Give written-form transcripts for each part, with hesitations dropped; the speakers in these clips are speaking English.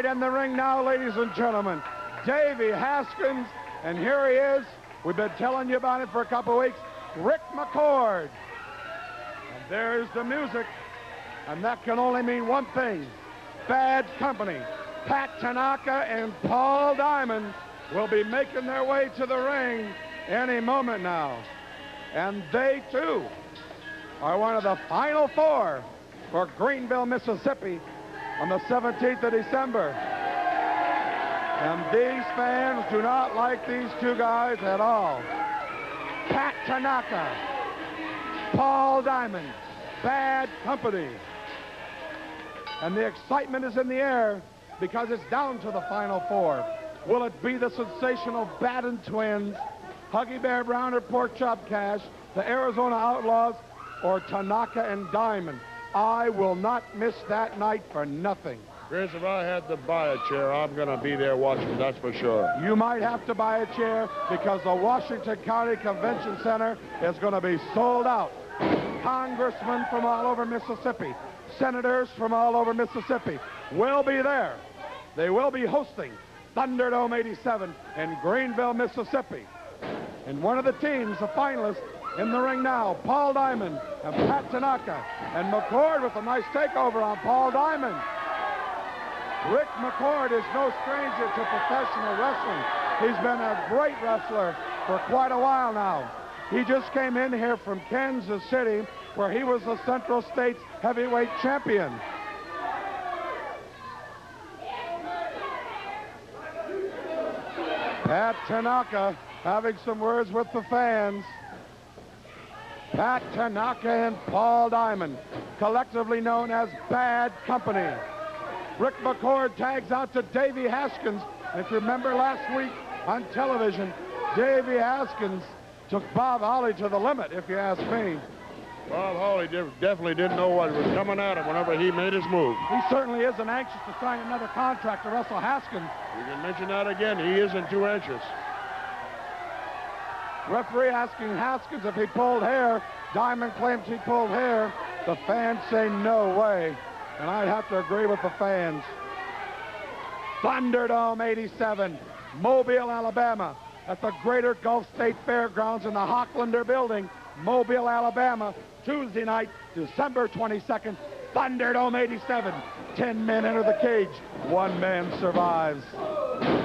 right in the ring now, ladies and gentlemen. Davey Haskins, and here he is. We've been telling you about it for a couple weeks. Rick Mccord. And there's the music. And that can only mean one thing. Bad company. Pat Tanaka and Paul Diamond will be making their way to the ring any moment now. And they, too, are one of the final four for Greenville, Mississippi on the 17th of December. And these fans do not like these two guys at all. Pat Tanaka, Paul Diamond, bad company. And the excitement is in the air because it's down to the final four. Will it be the sensational Batten Twins, Huggy Bear Brown or Pork Chop Cash, the Arizona Outlaws, or Tanaka and Diamond? I will not miss that night for nothing. Chris, if I had to buy a chair, I'm going to be there watching, that's for sure. You might have to buy a chair because the Washington County Convention Center is going to be sold out. Congressmen from all over Mississippi, senators from all over Mississippi will be there. They will be hosting Thunderdome 87 in Greenville, Mississippi. And one of the teams, the finalists, in the ring now, Paul Diamond and Pat Tanaka. And Mccord with a nice takeover on Paul Diamond. Rick Mccord is no stranger to professional wrestling. He's been a great wrestler for quite a while now. He just came in here from Kansas City, where he was the Central States heavyweight champion. Pat Tanaka having some words with the fans. Pat Tanaka and Paul Diamond, collectively known as Bad Company. Rick Mccord tags out to Davey Haskins. And if you remember last week on television, Davey Haskins took Bob Holly to the limit, if you ask me. Bob Holly definitely didn't know what was coming at him whenever he made his move. He certainly isn't anxious to sign another contract to wrestle Haskins. You can mention that again. He isn't too anxious. Referee asking Haskins if he pulled hair. Diamond claims he pulled hair. The fans say no way. And I have to agree with the fans. Thunderdome 87, Mobile, Alabama, at the Greater Gulf State Fairgrounds in the Hocklander Building, Mobile, Alabama, Tuesday night, December 22nd, Thunderdome 87. 10 men enter the cage. 1 man survives.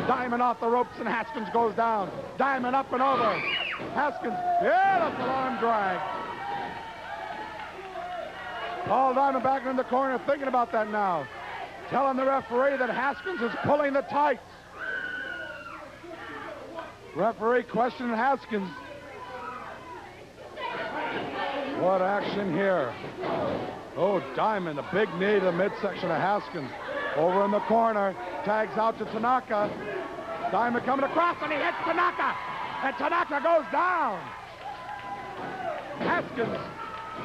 Diamond off the ropes and Haskins goes down. Diamond up and over. Haskins, beautiful arm drag. Paul Diamond back in the corner thinking about that now. Telling the referee that Haskins is pulling the tights. Referee questioning Haskins. What action here? Oh, Diamond, a big knee to the midsection of Haskins. Over in the corner, tags out to Tanaka. Diamond coming across, and he hits Tanaka. And Tanaka goes down. Haskins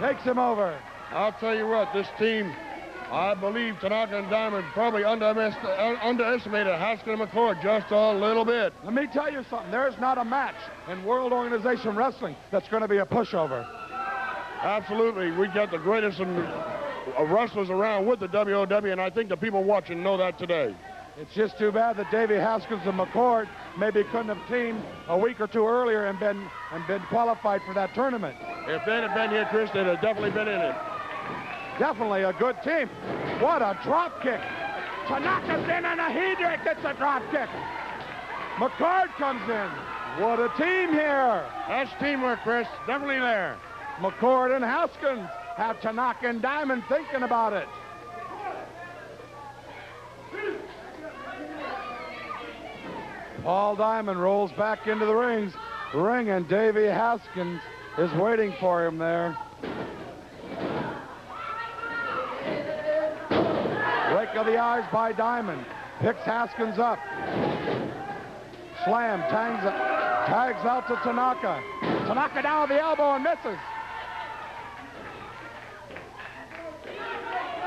takes him over. I'll tell you what, this team, I believe Tanaka and Diamond probably underestimated Haskins and Mccord just a little bit. Let me tell you something. There's not a match in World Organization Wrestling that's going to be a pushover. Absolutely. We got the greatest wrestlers around with the WOW, and I think the people watching know that today. It's just too bad that Davey Haskins and Mccord maybe couldn't have teamed a week or two earlier and been qualified for that tournament. If they'd have been here, Chris, they'd have definitely been in it. Definitely a good team. What a drop kick. Tanaka's in and he gets a drop kick. Mccord comes in. What a team here. That's teamwork, Chris. Definitely there. Mccord and Haskins have Tanaka and Diamond thinking about it. Paul Diamond rolls back into the ring, and Davey Haskins is waiting for him there. Rake of the eyes by Diamond. Picks Haskins up. Slam, tags out to Tanaka. Tanaka down with the elbow and misses.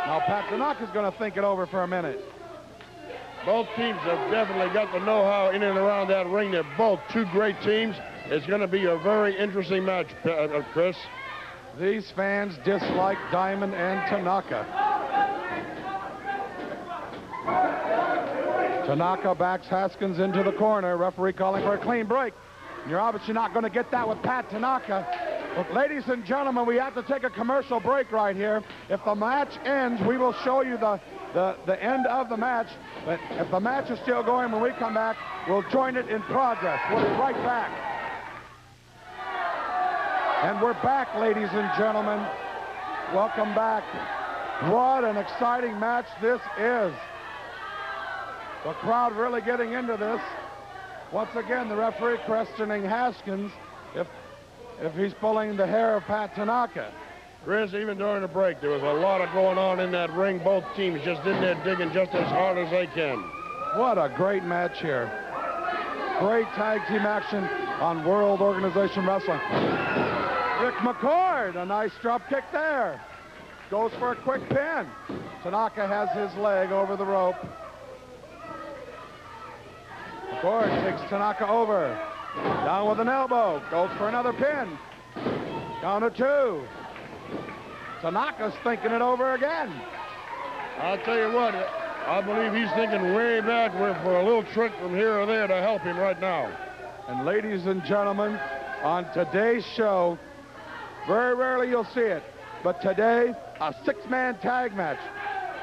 Now Pat Tanaka's going to think it over for a minute. Both teams have definitely got the know-how in and around that ring. They're both two great teams. It's going to be a very interesting match, Chris. These fans dislike Diamond and Tanaka. Tanaka backs Haskins into the corner. Referee calling for a clean break. You're obviously not going to get that with Pat Tanaka. But ladies and gentlemen, we have to take a commercial break right here. If the match ends, we will show you the end of the match. But if the match is still going when we come back, we'll join it in progress. We'll be right back. And we're back, ladies and gentlemen. Welcome back. What an exciting match this is. The crowd really getting into this. Once again, the referee questioning Haskins if he's pulling the hair of Pat Tanaka. Chris, even during the break, there was a lot of going on in that ring. Both teams just in there digging just as hard as they can. What a great match here. Great tag team action on World Organization Wrestling. Rick Mccord, a nice drop kick there. Goes for a quick pin. Tanaka has his leg over the rope. Mccord takes Tanaka over. Down with an elbow. Goes for another pin. Down to 2. Tanaka's thinking it over again. I'll tell you what, I believe he's thinking way back for a little trick from here or there to help him right now. And ladies and gentlemen, on today's show, very rarely you'll see it, but today, a 6-man tag match.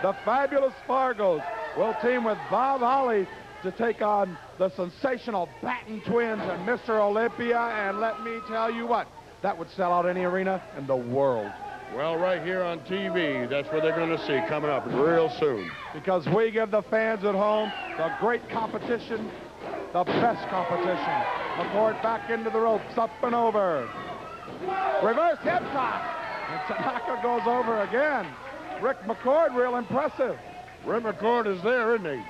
The Fabulous Fargos will team with Bob Holly to take on the sensational Batten Twins and Mr. Olympia, and let me tell you what, that would sell out any arena in the world. Well, right here on TV, that's what they're going to see coming up real soon. Because we give the fans at home the great competition, the best competition. Mccord back into the ropes, up and over. Reverse hip toss, and Tanaka goes over again. Rick Mccord, real impressive. Rick Mccord is there, isn't he?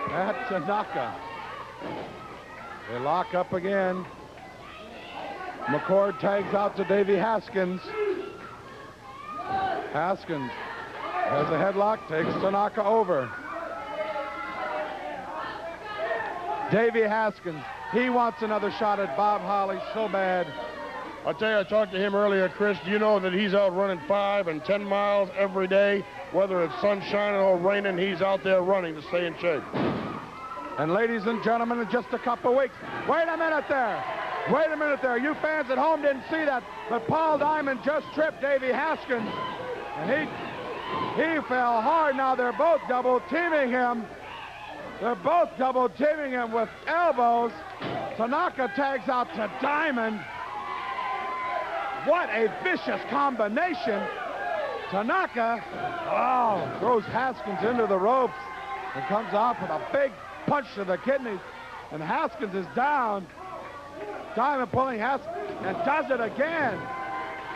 Pat Tanaka. They lock up again. McCord tags out to Davey Haskins. Haskins has a headlock, takes Tanaka over. Davey Haskins, he wants another shot at Bob Holly so bad. I'll tell you, I talked to him earlier, Chris. Do you know that he's out running 5 and 10 miles every day? Whether it's sunshine or raining, he's out there running to stay in shape. And ladies and gentlemen, in just a couple weeks, wait a minute there. Wait a minute there. You fans at home didn't see that, but Paul Diamond just tripped Davey Haskins, and he fell hard. Now they're both double teaming him. They're both double teaming him with elbows. Tanaka tags out to Diamond. What a vicious combination. Tanaka, throws Haskins into the ropes and comes off with a big punch to the kidneys, and Haskins is down. Diamond pulling Haskins, and does it again.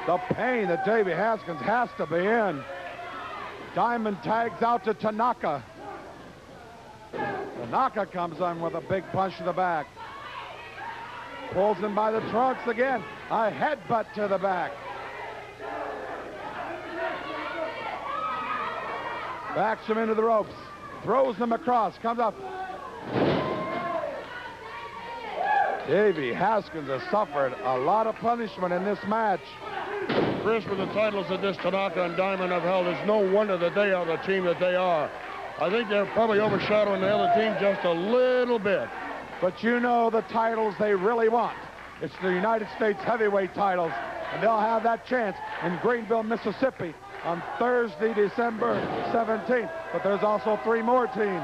The pain that Davey Haskins has to be in. Diamond tags out to Tanaka. Tanaka comes on with a big punch to the back. Pulls him by the trunks again. A headbutt to the back. Backs him into the ropes. Throws him across. Comes up. Davey Haskins has suffered a lot of punishment in this match. Chris, with the titles that this Tanaka and Diamond have held, it's no wonder that they are the team that they are. I think they're probably overshadowing the other team just a little bit. But you know the titles they really want. It's the United States heavyweight titles, and they'll have that chance in Greenville, Mississippi on Thursday, December 17th. But there's also 3 more teams.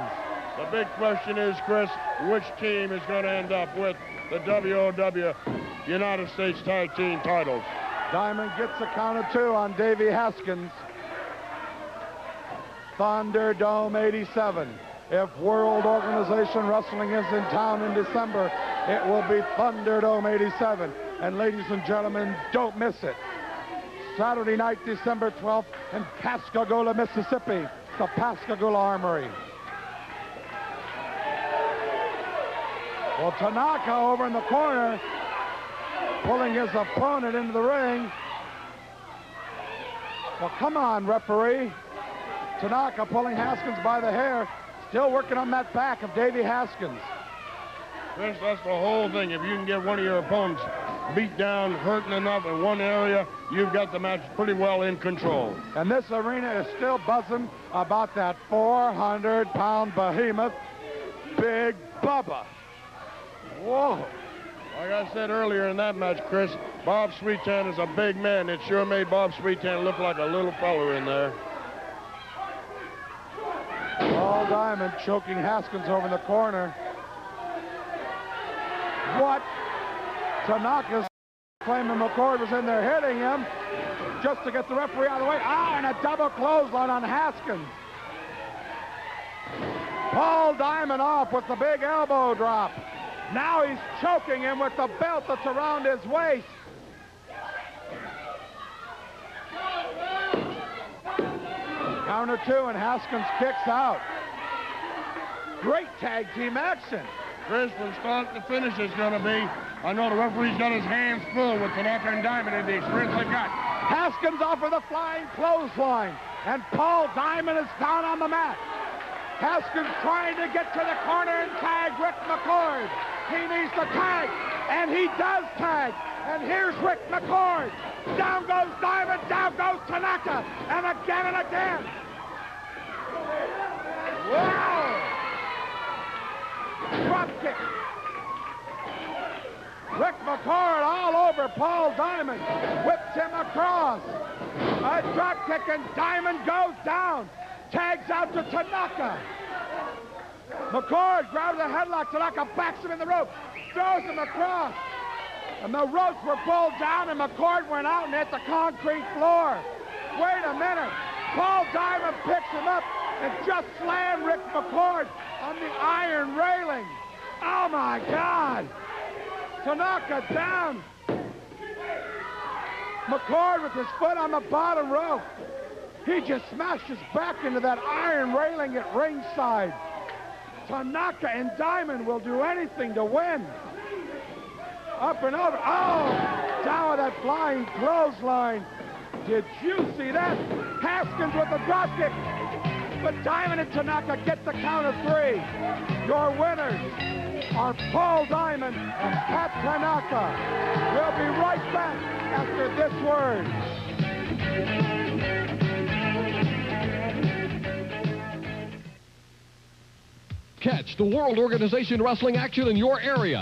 The big question is, Chris, which team is going to end up with the WOW United States Tag Team titles? Diamond gets a count of 2 on Davey Haskins. Thunderdome 87. If World Organization Wrestling is in town in December, it will be Thunderdome 87. And ladies and gentlemen, don't miss it. Saturday night, December 12th in Pascagoula, Mississippi, the Pascagoula Armory. Well, Tanaka over in the corner, pulling his opponent into the ring. Well, come on, referee. Tanaka pulling Haskins by the hair, still working on that back of Davey Haskins. Chris, that's the whole thing. If you can get one of your opponents beat down, hurting enough in one area, you've got the match pretty well in control. And this arena is still buzzing about that 400-pound behemoth, Big Bubba. Whoa. Like I said earlier in that match, Chris, Bob Sweetan is a big man. It sure made Bob Sweetan look like a little feller in there. Paul Diamond choking Haskins over in the corner. What? Tanaka's claiming Mccord was in there hitting him just to get the referee out of the way. Ah, and a double clothesline on Haskins. Paul Diamond off with the big elbow drop. Now he's choking him with the belt that's around his waist. Counter two, and Haskins kicks out. Great tag team action. Chris, from start to finish is going to be, I know the referee's got his hands full with Tanaka and Diamond and the experience they've got. Haskins off with a flying clothesline, and Paul Diamond is down on the mat. Haskins trying to get to the corner and tag Rick Mccord. He needs to tag, and he does tag. And here's Rick Mccord. Down goes Diamond, down goes Tanaka, and again. Wow! Drop kick. Rick Mccord all over Paul Diamond. Whips him across. A drop kick, and Diamond goes down. Tags out to Tanaka. McCord grabs a headlock. Tanaka backs him in the rope. Throws him across. And the ropes were pulled down, and McCord went out and hit the concrete floor. Wait a minute. Paul Diamond picks him up and just slammed Rick McCord on the iron railing. Oh, my God. Tanaka down. McCord with his foot on the bottom rope. He just smashed his back into that iron railing at ringside. Tanaka and Diamond will do anything to win. Up and over. Oh, down with that flying clothesline. Did you see that? Haskins with the drop kick. But Diamond and Tanaka get the count of three. Your winners are Paul Diamond and Pat Tanaka. We'll be right back after this word. Catch the World Organization Wrestling action in your area.